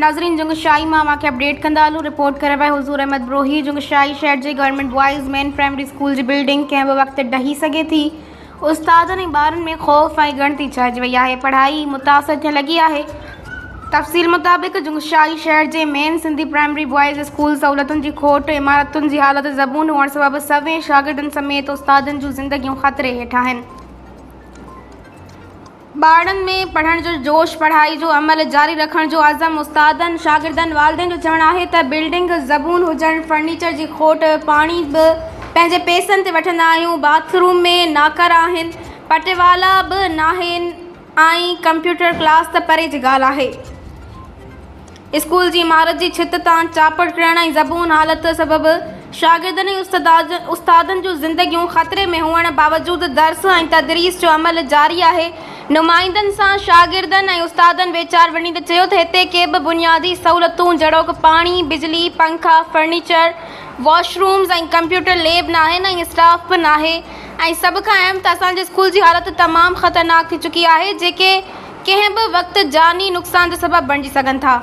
नाज़रीन जुंगशाई मां के अपडेट कंदा हलूं। रिपोर्ट करे पिया हुज़ूर अहमद ब्रोही। जुंगशाई शहर जे government boys main primary school जी बिल्डिंग कंहिं बि वक़्तु ढही सघे थी। उस्तादनि ऐं ॿारनि में ख़ौफ़ ऐं ॻणती छाइजी वई आहे। पढ़ाई मुतासिर थियण लॻी आहे। तफ़सील मुताबिक़ जुंगशाई शहर जे main Sindhi primary boys school सहूलियतुनि जी खोट, इमारतुनि जी हालत ज़बून हुअण सबबि सवें शागिर्दनि समेत उस्तादनि जूं ज़िंदगियूं ख़तरे हेठि आहिनि। ॿारनि में पढ़ण जो जोश, पढ़ाई जो अमल जारी रखण जो अज़म, उस्तादनि, शागिर्दनि, वालिदैन जो चवणु आहे त बिल्डिंग ज़बून हुजणु, फर्नीचर जी खोट, पाणी बि पंहिंजे पैसनि ते वठंदा आहियूं, बाथरूम में नाकर आहिनि, पटेवाला बि नाहिनि ऐं कंप्यूटर क्लास त परे जी ॻाल्हि आहे। स्कूल जी इमारत जी छित तां चापड़ किरण ऐं ज़बून हालत सबबि शागिर्दनि ऐं उस्तादनि जूं ज़िंदगियूं ख़तरे में हुअण बावजूदि दर्स ऐं तदरीस जो अमल जारी आहे। नुमाइंदनि सां शागिर्दनि ऐं उस्तादनि वीचार वञी त चयो त हिते के बि बुनियादी सहूलियतूं जहिड़ो कि पाणी, बिजली, पंखा, फर्नीचर, वॉशरूम्स ऐं कंप्यूटर लैब न आहिनि ऐं स्टाफ बि न आहे। ऐं सभ खां अहम त असांजे स्कूल जी हालत तमामु ख़तरनाक थी चुकी आहे, जेके कंहिं बि वक़्तु जानी नुक़सान जो सबबु बणिजी सघनि था।